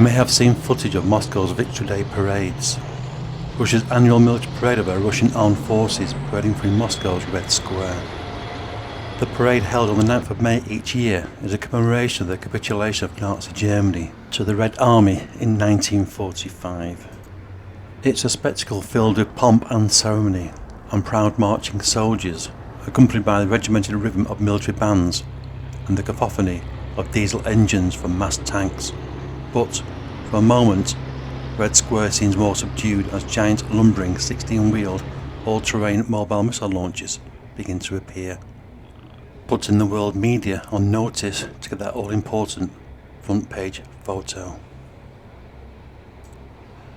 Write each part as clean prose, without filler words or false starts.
may have seen footage of Moscow's Victory Day parades. Russia's annual military parade of our Russian armed forces parading through Moscow's Red Square. The parade held on the 9th of May each year is a commemoration of the capitulation of Nazi Germany to the Red Army in 1945. It's a spectacle filled with pomp and ceremony and proud marching soldiers, accompanied by the regimented rhythm of military bands and the cacophony of diesel engines from massed tanks. But, for a moment, Red Square seems more subdued as giant lumbering 16-wheeled all-terrain mobile missile launchers begin to appear, putting the world media on notice to get that all-important front-page photo.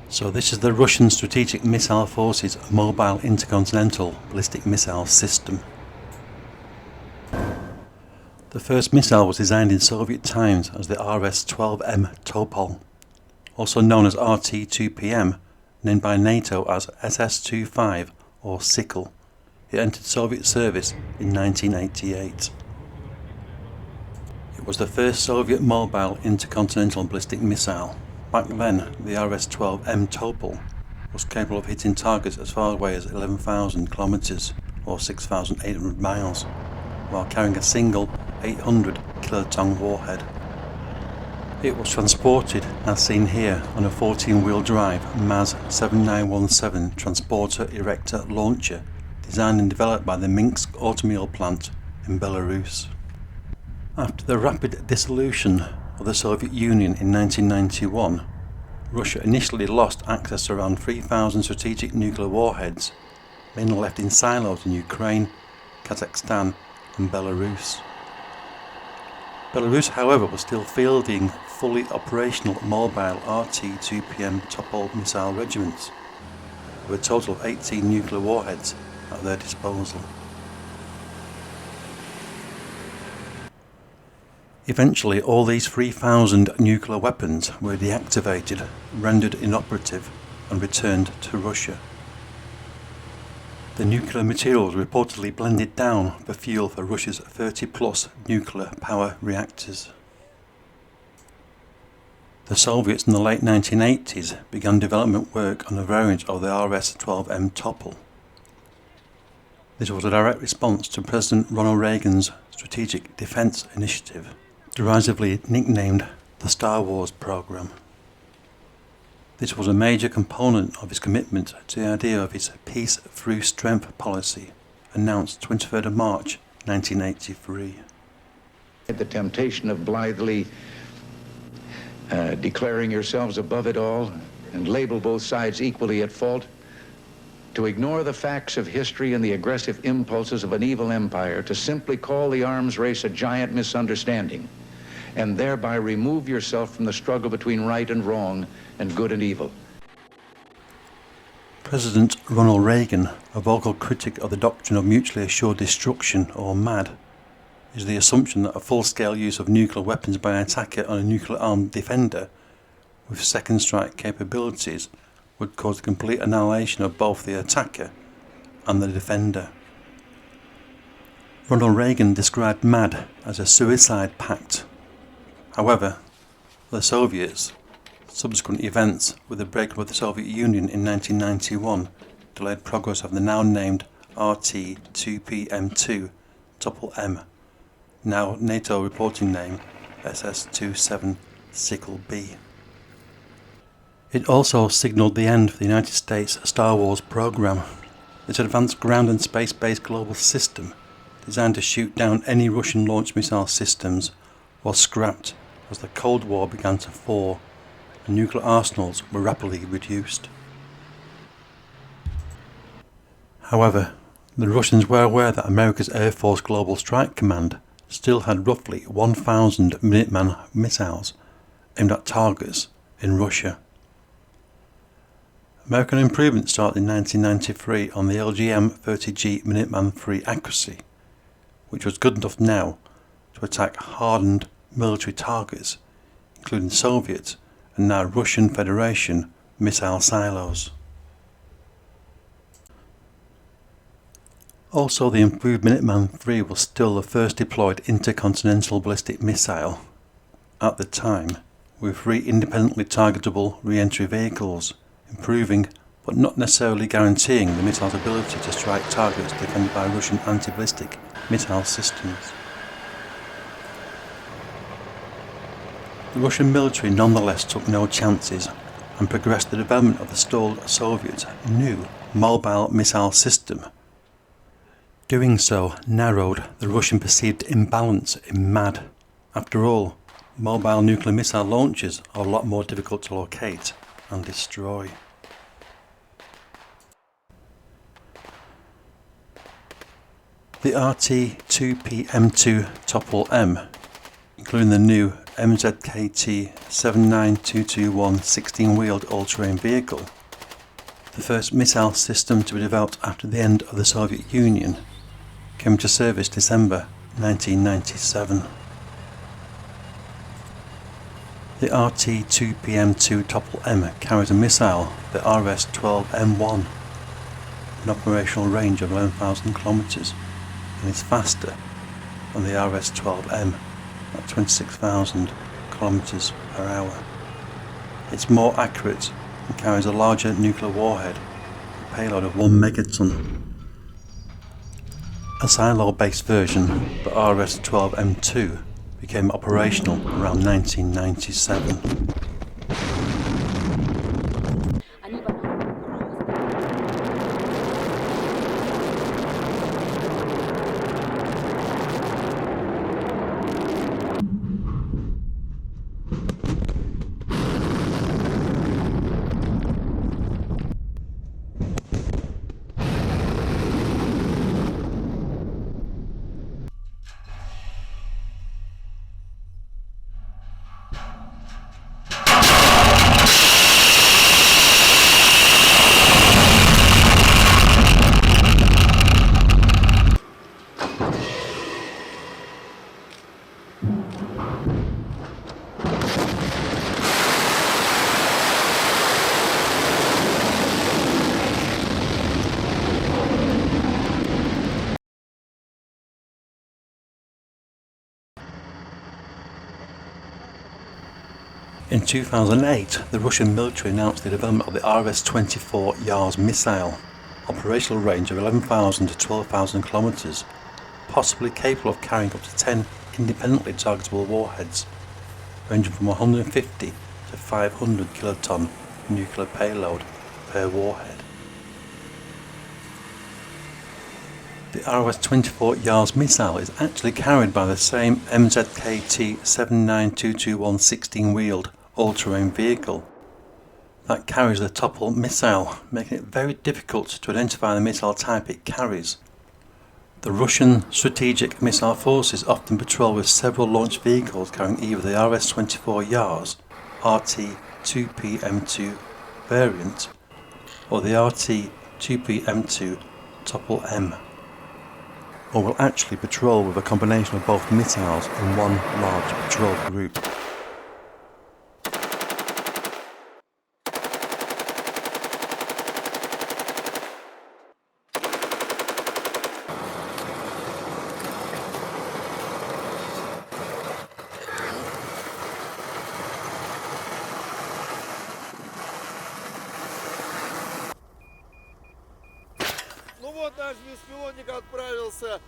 So this is the Russian Strategic Missile Forces Mobile Intercontinental Ballistic Missile System. The first missile was designed in Soviet times as the RS-12M Topol, also known as RT-2PM, named by NATO as SS-25 or Sickle. It entered Soviet service in 1988. It was the first Soviet mobile intercontinental ballistic missile. Back then, the RS-12M Topol was capable of hitting targets as far away as 11,000 kilometers or 6,800 miles, while carrying a single 800 kiloton warhead. It was transported, as seen here, on a 14-wheel drive MAZ 7917 transporter erector launcher designed and developed by the Minsk automobile plant in Belarus. After the rapid dissolution of the Soviet Union in 1991, Russia initially lost access to around 3,000 strategic nuclear warheads, mainly left in silos in Ukraine, Kazakhstan and Belarus. Belarus, however, was still fielding fully operational mobile RT-2PM Topol missile regiments, with a total of 18 nuclear warheads at their disposal. Eventually, all these 3,000 nuclear weapons were deactivated, rendered inoperative, and returned to Russia. The nuclear material was reportedly blended down for fuel for Russia's 30-plus nuclear power reactors. The Soviets in the late 1980s began development work on a variant of the RS-12M Topol. This was a direct response to President Ronald Reagan's Strategic Defense Initiative, derisively nicknamed the Star Wars program. This was a major component of his commitment to the idea of his Peace Through Strength policy, announced 23rd of March 1983. The temptation of blithely declaring yourselves above it all and label both sides equally at fault, to ignore the facts of history and the aggressive impulses of an evil empire, to simply call the arms race a giant misunderstanding, and thereby remove yourself from the struggle between right and wrong and good and evil. President Ronald Reagan, a vocal critic of the doctrine of mutually assured destruction, or MAD, is the assumption that a full-scale use of nuclear weapons by an attacker on a nuclear-armed defender with second strike capabilities would cause the complete annihilation of both the attacker and the defender. Ronald Reagan described MAD as a suicide pact. However, for the Soviets, subsequent events with the breakup of the Soviet Union in 1991 delayed progress of the now named RT-2PM2 Topol M, now NATO reporting name SS-27 Sickle B. It also signalled the end for the United States Star Wars program. This advanced ground and space-based global system, designed to shoot down any Russian launch missile systems, was scrapped as the Cold War began to thaw and nuclear arsenals were rapidly reduced. However, the Russians were aware that America's Air Force Global Strike Command still had roughly 1,000 Minuteman missiles aimed at targets in Russia. American improvements started in 1993 on the LGM-30G Minuteman III Accuracy, which was good enough now to attack hardened military targets, including Soviet and now Russian Federation missile silos. Also, the improved Minuteman III was still the first deployed intercontinental ballistic missile, at the time, with 3 independently targetable re-entry vehicles, improving but not necessarily guaranteeing the missile's ability to strike targets defended by Russian anti-ballistic missile systems. The Russian military nonetheless took no chances and progressed the development of the stalled Soviet new mobile missile system. Doing so narrowed the Russian perceived imbalance in MAD. After all, mobile nuclear missile launchers are a lot more difficult to locate and destroy. The RT-2PM2 Topol-M, including the new MZKT 79221 16-wheeled all-terrain vehicle, the first missile system to be developed after the end of the Soviet Union, came into service December 1997. The RT-2PM2 Topol-M carries a missile, the RS-12M1, an operational range of 11,000 kilometers, and is faster than the RS-12M at 26,000 kilometers per hour. It's more accurate and carries a larger nuclear warhead, a payload of 1 megaton. A silo-based version, the RS-12M2, became operational around 1997. In 2008, the Russian military announced the development of the RS-24 Yars missile, operational range of 11,000 to 12,000 kilometers, possibly capable of carrying up to 10 independently targetable warheads, ranging from 150 to 500 kiloton nuclear payload per warhead. The RS-24 Yars missile is actually carried by the same MZKT 79221 16-wheeled all-terrain vehicle that carries the Topol missile, making it very difficult to identify the missile type it carries. The Russian strategic missile forces often patrol with several launch vehicles carrying either the RS-24 Yars RT-2PM2 variant or the RT-2PM2 Topol-M, or will actually patrol with a combination of both missiles in one large patrol group. Ну вот наш беспилотник отправился.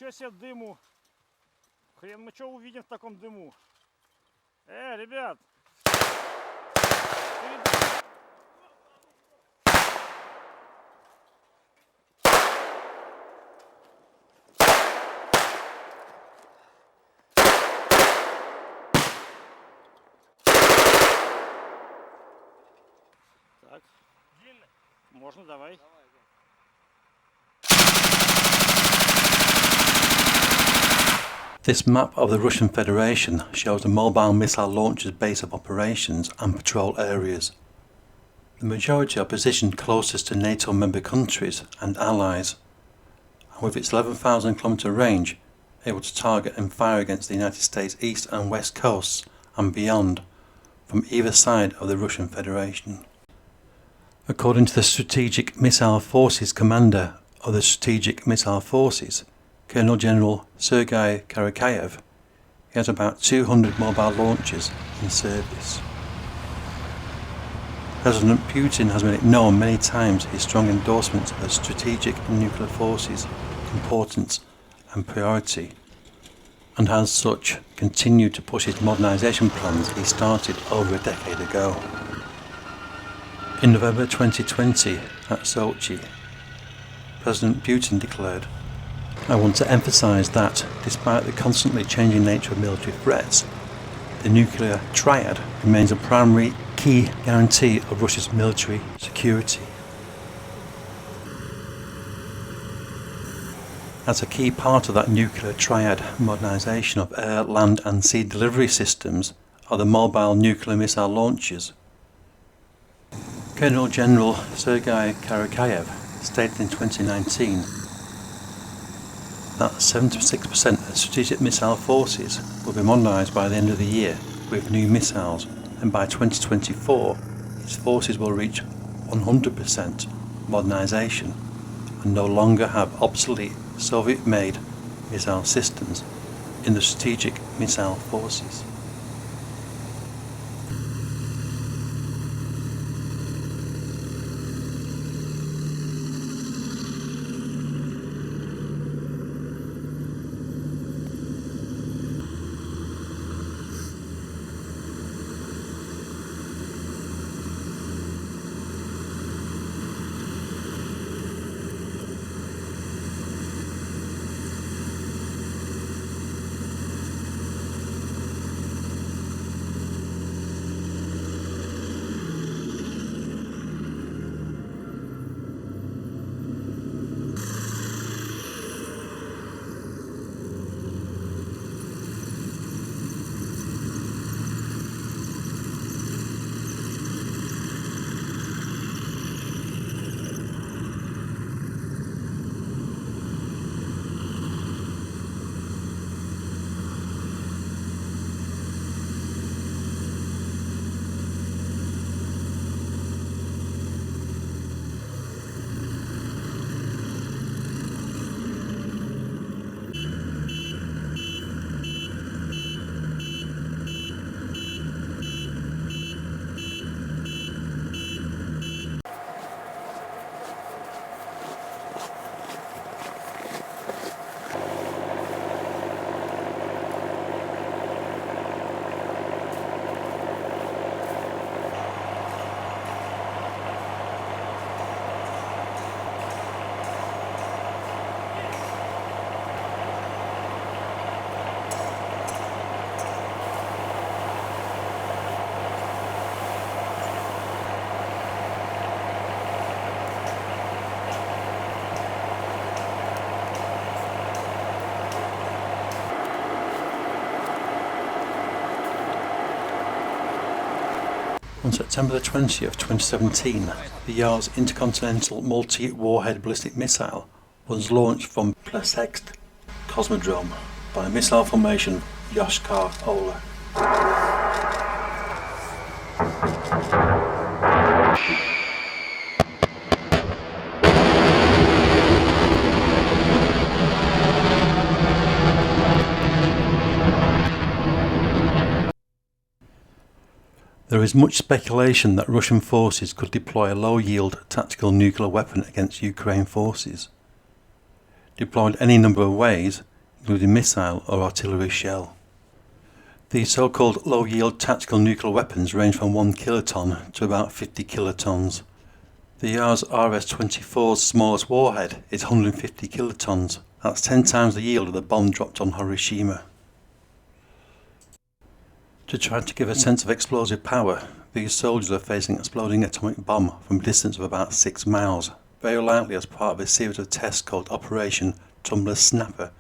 Ничего себе дыму. Хрен мы что увидим в таком дыму. Ребят. Так. Можно, давай. This map of the Russian Federation shows the mobile missile launcher's base of operations and patrol areas. The majority are positioned closest to NATO member countries and allies, and with its 11,000 kilometre range, able to target and fire against the United States east and west coasts and beyond, from either side of the Russian Federation. According to the Strategic Missile Forces Commander of the Strategic Missile Forces, Colonel General Sergei Karakayev, he has about 200 mobile launchers in service. President Putin has made it known many times his strong endorsement of the strategic nuclear forces' importance and priority, and as such continued to push his modernisation plans he started over a decade ago. In November 2020 at Sochi, President Putin declared, "I want to emphasise that, despite the constantly changing nature of military threats, the nuclear triad remains a primary key guarantee of Russia's military security. As a key part of that nuclear triad, modernisation of air, land and sea delivery systems are the mobile nuclear missile launchers." Colonel General Sergei Karakayev stated in 2019 that 76% of strategic missile forces will be modernised by the end of the year with new missiles, and by 2024 its forces will reach 100% modernisation and no longer have obsolete Soviet-made missile systems in the strategic missile forces. On September the 20th, 2017, the Yars intercontinental multi-warhead ballistic missile was launched from Plesetsk Cosmodrome by missile formation Yoshkar Ola. There is much speculation that Russian forces could deploy a low-yield tactical nuclear weapon against Ukraine forces. Deployed any number of ways, including missile or artillery shell. These so-called low-yield tactical nuclear weapons range from 1 kiloton to about 50 kilotons. The Yars RS-24's smallest warhead is 150 kilotons. That's 10 times the yield of the bomb dropped on Hiroshima. To try to give a sense of explosive power, these soldiers are facing an exploding atomic bomb from a distance of about 6 miles, very likely as part of a series of tests called Operation Tumbler Snapper,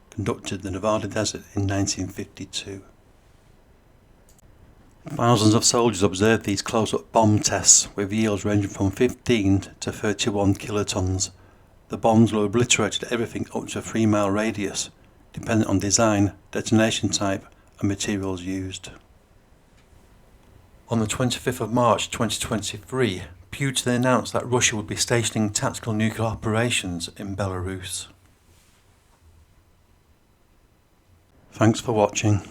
conducted in the Nevada desert in 1952. Thousands of soldiers observed these close-up bomb tests, with yields ranging from 15 to 31 kilotons. The bombs were obliterated everything up to a 3-mile radius, dependent on design, detonation type, and materials used. On the 25th of March 2023, Putin announced that Russia would be stationing tactical nuclear operations in Belarus. Thanks for watching.